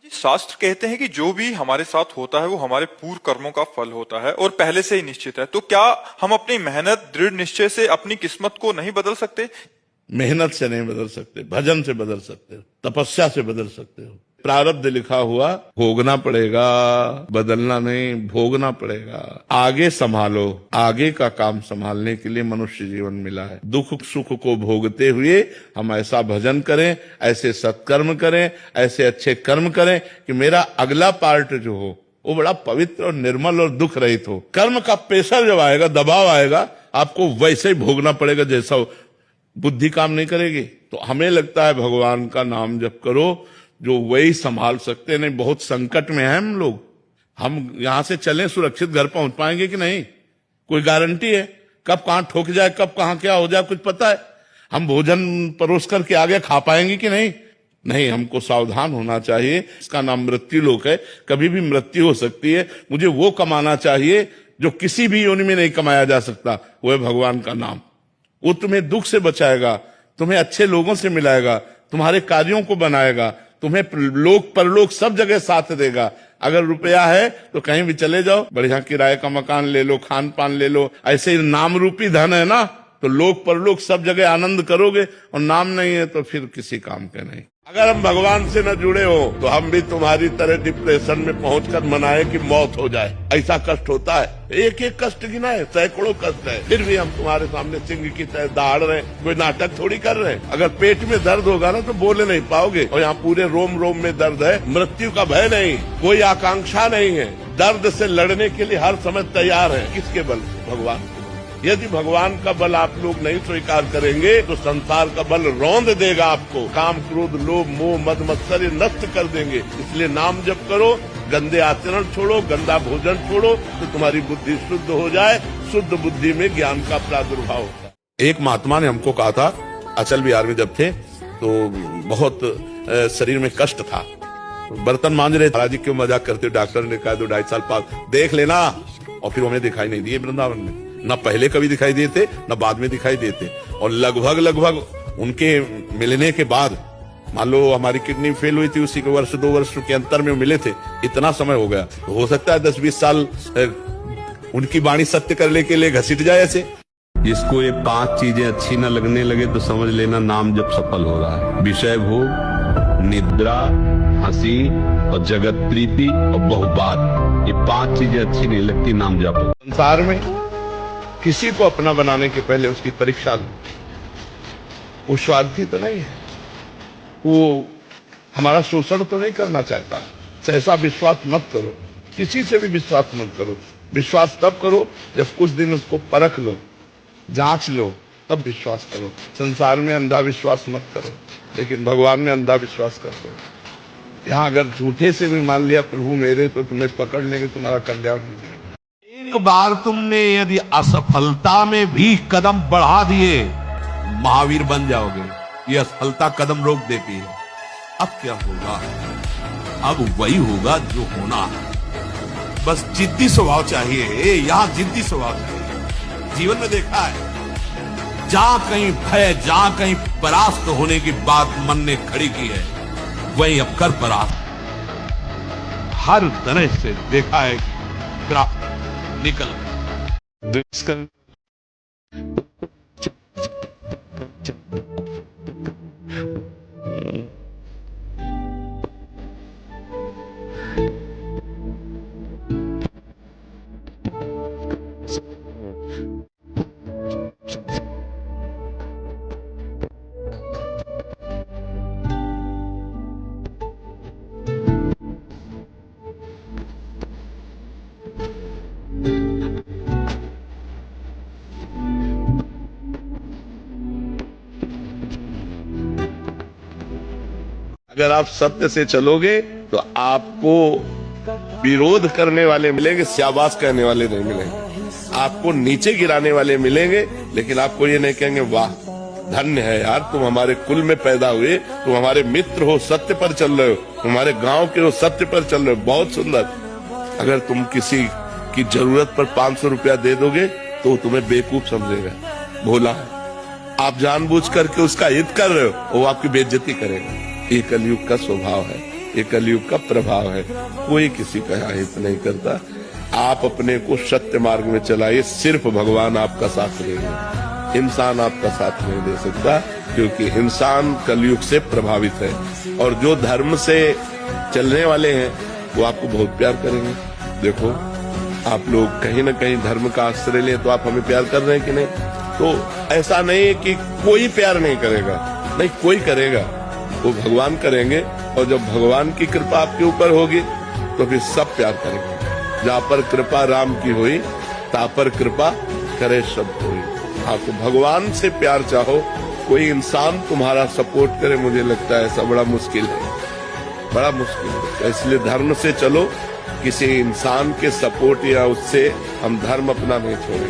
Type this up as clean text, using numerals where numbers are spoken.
जी, शास्त्र कहते हैं कि जो भी हमारे साथ होता है वो हमारे पूर्व कर्मों का फल होता है और पहले से ही निश्चित है। तो क्या हम अपनी मेहनत दृढ़ निश्चय से अपनी किस्मत को नहीं बदल सकते? मेहनत से नहीं बदल सकते, भजन से बदल सकते हो, तपस्या से बदल सकते हो। प्रारब्ध लिखा हुआ भोगना पड़ेगा, बदलना नहीं, भोगना पड़ेगा। आगे संभालो, आगे का काम संभालने के लिए मनुष्य जीवन मिला है। दुख सुख को भोगते हुए हम ऐसा भजन करें, ऐसे सत्कर्म करें, ऐसे अच्छे कर्म करें कि मेरा अगला पार्ट जो हो वो बड़ा पवित्र और निर्मल और दुख रहित हो। कर्म का प्रेशर जब आएगा, दबाव आएगा, आपको वैसे ही भोगना पड़ेगा जैसा हो। बुद्धि काम नहीं करेगी। तो हमें लगता है भगवान का नाम जप करो, जो वही संभाल सकते। नहीं, बहुत संकट में हैं हम लोग। हम यहां से चलें सुरक्षित घर पहुंच पाएंगे कि नहीं, कोई गारंटी है? कब कहां ठोक जाए, कब कहां क्या हो जाए, कुछ पता है? हम भोजन परोस करके आगे खा पाएंगे कि नहीं? नहीं, हमको सावधान होना चाहिए। इसका नाम मृत्यु लोक है, कभी भी मृत्यु हो सकती है। मुझे वो कमाना चाहिए जो किसी भी योनि में नहीं कमाया जा सकता, वो है भगवान का नाम। वो तुम्हें दुख से बचाएगा, तुम्हें अच्छे लोगों से मिलाएगा, तुम्हारे कार्यों को बनाएगा, तुम्हें लोक परलोक सब जगह साथ देगा। अगर रुपया है तो कहीं भी चले जाओ, बढ़िया किराए का मकान ले लो, खान पान ले लो। ऐसे ही नाम रूपी धन है ना, तो लोक परलोक सब जगह आनंद करोगे। और नाम नहीं है तो फिर किसी काम के नहीं। अगर हम भगवान से न जुड़े हो तो हम भी तुम्हारी तरह डिप्रेशन में पहुंचकर मनाए कि मौत हो जाए। ऐसा कष्ट होता है, एक एक कष्ट गिना है, सैकड़ों कष्ट है, फिर भी हम तुम्हारे सामने सिंह की तरह दहाड़ रहे हैं। कोई नाटक थोड़ी कर रहे हैं। अगर पेट में दर्द होगा ना तो बोले नहीं पाओगे, और यहाँ पूरे रोम रोम में दर्द है। मृत्यु का भय नहीं, कोई आकांक्षा नहीं है, दर्द से लड़ने के लिए हर समय तैयार है। किसके बल? भगवान। यदि भगवान का बल आप लोग नहीं स्वीकार करेंगे तो संसार का बल रौंद देगा आपको। काम क्रोध लोभ मोह मद मत्सर्य नष्ट कर देंगे। इसलिए नाम जप करो, गंदे आचरण छोड़ो, गंदा भोजन छोड़ो, तो तुम्हारी बुद्धि शुद्ध हो जाए। शुद्ध बुद्धि में ज्ञान का प्रादुर्भाव होता है। एक महात्मा ने हमको कहा था, अचल बिहार में जब थे तो बहुत शरीर में कष्ट था, बर्तन मांज रहे, महाराज जी क्यों मजाक करते हो? डॉक्टर ने कहा 2-2.5 साल पास देख लेना। और फिर हमें दिखाई नहीं दिए वृंदावन में, न पहले कभी दिखाई दिए थे न बाद में दिखाई देते। और लगभग उनके मिलने के बाद, मान लो हमारी किडनी फेल हुई थी, उसी के वर्ष 2 वर्ष के अंतर में मिले थे। इतना समय हो गया, तो हो सकता है 10-20 साल उनकी वाणी सत्य करने के लिए घसीट जाए ऐसे। जिसको ये 5 चीजें अच्छी न लगने लगे तो समझ लेना नाम जब सफल हो रहा है। विषय भोग, निद्रा, हंसी और जगत प्रीति और बहुबात, ये 5 चीजें अच्छी नहीं लगती, नाम जप। संसार में किसी को अपना बनाने के पहले उसकी परीक्षा लो। वो स्वार्थी तो नहीं है, वो हमारा शोषण तो नहीं करना चाहता। ऐसा विश्वास मत करो, किसी से भी विश्वास मत करो। विश्वास तब करो जब कुछ दिन उसको परख लो, जांच लो, तब विश्वास करो। संसार में अंधा विश्वास मत करो, लेकिन भगवान में अंधा विश्वास कर दो। यहाँ अगर झूठे से भी मान लिया प्रभु मेरे, तो तुम्हें पकड़ लेंगे, तुम्हारा कल्याण हो जाएगा। एक बार तुमने यदि असफलता में भी कदम बढ़ा दिए, महावीर बन जाओगे। ये असफलता कदम रोक देती है। अब क्या होगा? अब वही होगा जो होना है। बस जिद्दी स्वभाव चाहिए, यहाँ जिद्दी स्वभाव चाहिए। जीवन में देखा है, जहां कहीं भय, जहां कहीं परास्त होने की बात मन ने खड़ी की है, वही अब कर परास्त। हर तरह से देखा है कि निकल अगर आप सत्य से चलोगे तो आपको विरोध करने वाले मिलेंगे, शाबाश कहने वाले नहीं मिलेंगे। आपको नीचे गिराने वाले मिलेंगे, लेकिन आपको ये नहीं कहेंगे वाह धन्य है यार, तुम हमारे कुल में पैदा हुए, तुम हमारे मित्र हो, सत्य पर चल रहे हो, हमारे गांव के हो, सत्य पर चल रहे हो, बहुत सुंदर। अगर तुम किसी की जरूरत पर 500 रुपया दे दोगे तो तुम्हें बेवकूफ समझेगा, भोला है। आप जानबूझ करके उसका हित कर रहे हो, वो आपकी बेइज्जती करेगा। ये कलयुग का स्वभाव है। ये कलयुग का प्रभाव है। कोई किसी का हित नहीं करता। आप अपने को सत्य मार्ग में चलाइए, सिर्फ भगवान आपका साथ देंगे, इंसान आपका साथ नहीं दे सकता, क्योंकि इंसान कलयुग से प्रभावित है। और जो धर्म से चलने वाले हैं वो आपको बहुत प्यार करेंगे। देखो, आप लोग कहीं ना कहीं धर्म का आश्रय लें तो आप हमें प्यार कर रहे हैं कि नहीं? तो ऐसा नहीं है कि कोई प्यार नहीं करेगा, नहीं, कोई करेगा, वो भगवान करेंगे। और जब भगवान की कृपा आपके ऊपर होगी तो फिर सब प्यार करेंगे। जहाँ पर कृपा राम की हुई, ता पर कृपा करे सब कोई। हाँ, तो भगवान से प्यार चाहो, कोई इंसान तुम्हारा सपोर्ट करे, मुझे लगता है ऐसा बड़ा मुश्किल है, बड़ा मुश्किल है। तो इसलिए धर्म से चलो, किसी इंसान के सपोर्ट या उससे हम धर्म अपना नहीं छोड़ेंगे।